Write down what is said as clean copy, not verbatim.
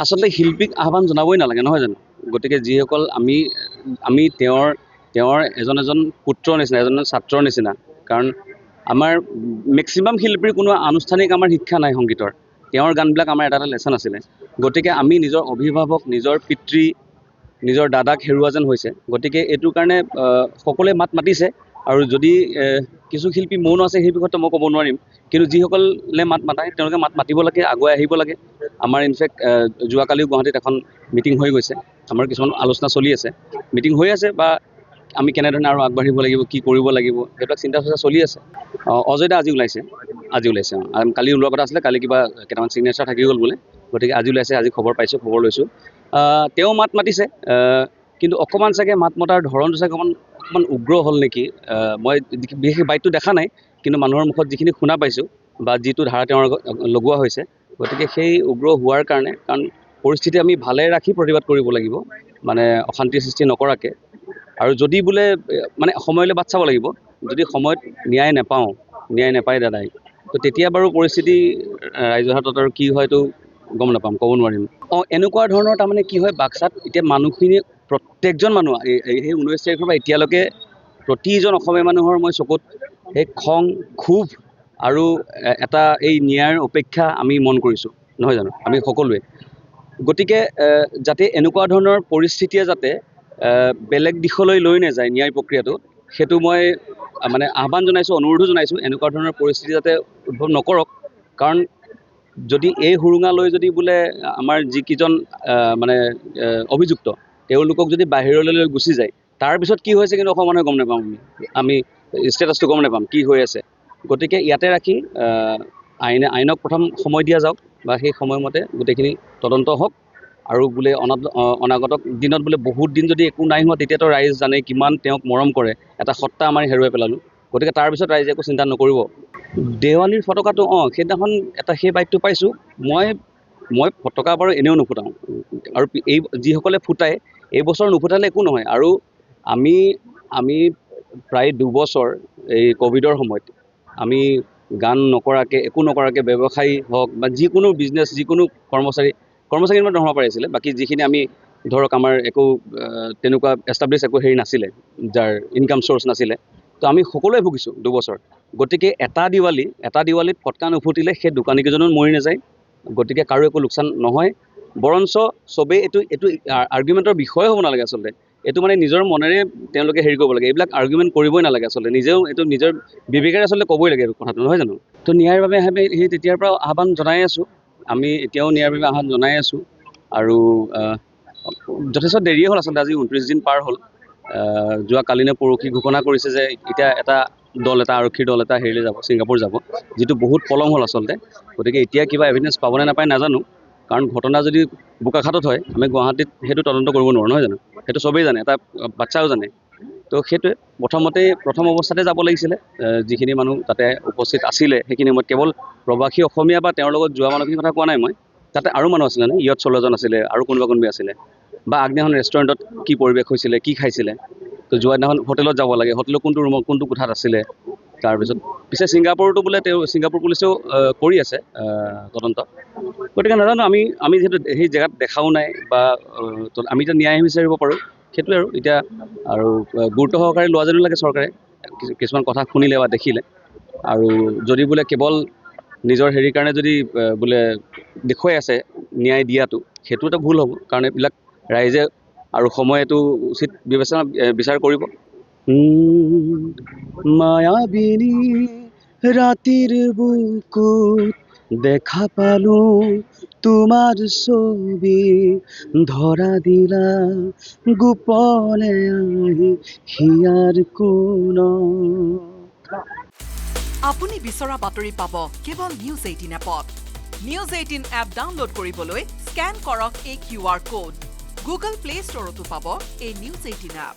আচলতে শিল্পীক আহ্বান জনাবই নালাগে নহয় জানো গতিকে যিসকল আমি তেওঁৰ এজন পুত্ৰৰ নিচিনা এজন ছাত্ৰৰ নিচিনা কাৰণ আমাৰ মেক্সিমাম শিল্পীৰ কোনো আনুষ্ঠানিক আমাৰ শিক্ষা নাই সংগীতৰ তেওঁৰ গানবিলাক আমাৰ এটা লেচন আছিলে গতিকে আমি নিজৰ অভিভাৱক নিজৰ পিতৃ নিজৰ দাদাক হেৰুৱা যেন হৈছে গতিকে এইটোৰ কাৰণে সকলোৱে মাত মাতিছে আৰু যদি কিছু শিল্পী মৌন আছে সেই বিষয়টো মই ক'ব নোৱাৰিম কিন্তু যিসকলে মাত মাতায় তেওঁলোকে মাত মাতিব লাগে আগুৱাই আহিব লাগে আমাৰ ইনফেক্ট যোৱাকালিও গুৱাহাটীত এখন মিটিং হৈ গৈছে আমাৰ কিছুমান আলোচনা চলি আছে মিটিং হৈ আছে বা আমি কেনেধৰণে আৰু আগবাঢ়িব লাগিব কি কৰিব লাগিব সেইবিলাক চিন্তা চৰ্চা চলি আছে অজয় দা আজি ওলাইছে কালি ওলোৱা কথা আছিলে কালি কিবা কেইটামান চিগনেচাৰ থাকি গ'ল বোলে গতিকে আজি ওলাইছে আজি খবৰ লৈছোঁ তেওঁ মাত মাতিছে কিন্তু অকণমান চাগে মাত মতাৰ ধৰণটো চাগে অকণমান উগ্ৰ হ'ল নেকি মই বিশেষ বাইকটো দেখা নাই কিন্তু মানুহৰ মুখত যিখিনি শুনা পাইছোঁ বা যিটো ধাৰা তেওঁৰ লগোৱা হৈছে গতিকে সেই উগ্ৰ হোৱাৰ কাৰণ পৰিস্থিতি আমি ভালে ৰাখি প্ৰতিবাদ কৰিব লাগিব মানে অশান্তিৰ সৃষ্টি নকৰাকৈ আৰু যদি বোলে মানে সময়লৈ বাট চাব লাগিব যদি সময়ত ন্যায় নাপায় দাদাই তো তেতিয়া বাৰু পৰিস্থিতি ৰাইজৰ হাতত আৰু কি হয়তো গম নাপাম ক'ব নোৱাৰিম এনেকুৱা ধৰণৰ তাৰমানে কি হয় বাক্সাত এতিয়া মানুহখিনি প্ৰত্যেকজন মানুহ সেই 19 তাৰিখৰ পৰা এতিয়ালৈকে প্ৰতিজন অসমীয়া মানুহৰ মই চকুত সেই খং ক্ষোভ আৰু এটা এই ন্যায়ৰ অপেক্ষা আমি মন কৰিছোঁ নহয় জানো আমি সকলোৱে গতিকে যাতে এনেকুৱা ধৰণৰ পৰিস্থিতিয়ে যাতে বেলেগ দিশলৈ লৈ নাযায় ন্যায় প্ৰক্ৰিয়াটো সেইটো মই মানে আহ্বান জনাইছোঁ অনুৰোধো জনাইছোঁ এনেকুৱা ধৰণৰ পৰিস্থিতি যাতে উদ্ভৱ নকৰক কাৰণ যদি এই সুৰুঙা লৈ যদি বোলে আমাৰ যিকেইজন মানে অভিযুক্ত তেওঁলোকক যদি বাহিৰলৈ লৈ গুচি যায় তাৰপিছত কি হৈছে কিন্তু অসম মানুহে গম নাপাম আমি ষ্টেটাছটো গম নাপাম কি হৈ আছে গতিকে ইয়াতে ৰাখি আইনক প্ৰথম সময় দিয়া যাওক বা সেই সময়মতে গোটেইখিনি তদন্ত হওক আৰু বোলে অনাগত দিনত বোলে বহুত দিন যদি একো নাই হোৱা তেতিয়াতো ৰাইজ জানে কিমান তেওঁক মৰম কৰে এটা সত্তা আমাৰ হেৰুৱাই পেলালোঁ গতিকে তাৰপিছত ৰাইজে একো চিন্তা নকৰিব দেৱালীৰ ফটকাটো সেইদিনাখন এটা সেই বাইকটো পাইছোঁ মই ফটকা বাৰু এনেও নুফুটাওঁ আৰু এই যিসকলে ফুটাই এই বছৰ নুফুটালে একো নহয় আৰু আমি প্ৰায় 2 বছৰ এই ক'ভিডৰ সময়ত আমি গান নকৰাকৈ একো নকৰাকৈ ব্যৱসায়ী হওক বা যিকোনো বিজনেছ যিকোনো কৰ্মচাৰী ইমান দৰমহা পাৰিছিলে বাকী যিখিনি আমি ধৰক আমাৰ একো তেনেকুৱা এষ্টাব্লিছ একো হেৰি নাছিলে যাৰ ইনকাম চ'ৰ্চ নাছিলে তো আমি সকলোৱে ভুগিছোঁ 2 বছৰ গতিকে এটা দিৱালীত ফটকা নুফুটিলে সেই দোকানীকেইজনো মৰি নাযায় গতিকে কাৰো একো লোকচান নহয় বৰঞ্চ চবেই এইটো আৰ্গুমেণ্টৰ বিষয়ে হ'ব নালাগে আচলতে এইটো মানে নিজৰ মনেৰে তেওঁলোকে হেৰি কৰিব লাগে এইবিলাক আৰ্গুমেণ্ট কৰিবই নালাগে আচলতে নিজেও এইটো নিজৰ বিবেকেৰে আচলতে ক'বই লাগে এইটো কথাটো নহয় জানো তো ন্যায়ৰ বাবে সেই তেতিয়াৰ পৰা আহ্বান জনাই আছোঁ আমি এতিয়াও ন্যায়ৰ বাবে আহ্বান জনাই আছোঁ আৰু যথেষ্ট দেৰিয়ে হ'ল আচলতে আজি 29 দিন পাৰ হ'ল যোৱা কালি নে পৰহি ঘোষণা কৰিছে যে এতিয়া এটা আৰক্ষীৰ দল এটা হেৰিলৈ যাব ছিংগাপুৰ যাব যিটো বহুত পলম হ'ল আচলতে গতিকে এতিয়া কিবা এভিডেঞ্চ পাবনে নাপায় নাজানো কাৰণ ঘটনা যদি বোকাখাটত হয় আমি গুৱাহাটীত সেইটো তদন্ত কৰিব নোৱাৰোঁ নহয় জানো সেইটো চবেই জানে এটা বাচ্চাও জানে তো সেইটোৱে প্ৰথম অৱস্থাতে যাব লাগিছিলে যিখিনি মানুহ তাতে উপস্থিত আছিলে সেইখিনি সময়ত কেৱল প্ৰবাসী অসমীয়া বা তেওঁৰ লগত যোৱা মানুহখিনিৰ কথা কোৱা নাই মই তাতে আৰু মানুহ আছিলে নে ইয়ত চলোৱাজন আছিলে আৰু কোনোবা আছিলে বা আগদিনাখন ৰেষ্টুৰেণ্টত কি পৰিৱেশ হৈছিলে কি খাইছিলে তো যোৱা দিনাখন হোটেলত যাব লাগে হোটেলৰ কোনটো ৰুমত কোনটো কোঠাত আছিলে তাৰপিছত পিছে ছিংগাপুৰতো বোলে ছিংগাপুৰ পুলিচেও কৰি আছে তদন্ত গতিকে নাজানো আমি যিহেতু সেই জেগাত দেখাও নাই বা আমি এতিয়া ন্যায় বিচাৰিব পাৰোঁ সেইটোৱে আৰু এতিয়া আৰু গুৰুত্ব সহকাৰে লোৱা যেনো লাগে চৰকাৰে কিছুমান কথা শুনিলে বা দেখিলে আৰু যদি বোলে কেৱল নিজৰ হেৰিৰ কাৰণে যদি বোলে দেখুৱাই আছে ন্যায় দিয়াটো সেইটো এটা ভুল হ'ব কাৰণ এইবিলাক ৰাইজে আৰু সময়টো উচিত বিচাৰ কৰিব মায়াবিনী ৰাতিৰ বুকুত দেখা পালোঁ তোমাৰ ছবি ধৰা দিলা গোপনে আহি হিয়াৰ কোণত আপুনি বিচৰা বাতৰি পাব কেৱল নিউজ 18 এপত নিউজ 18 এপ ডাউনলোড কৰিবলৈ স্কেন কৰক এই QR কোড গুগল প্লে ষ্টৰতো পাব এই নিউজ 18 এপ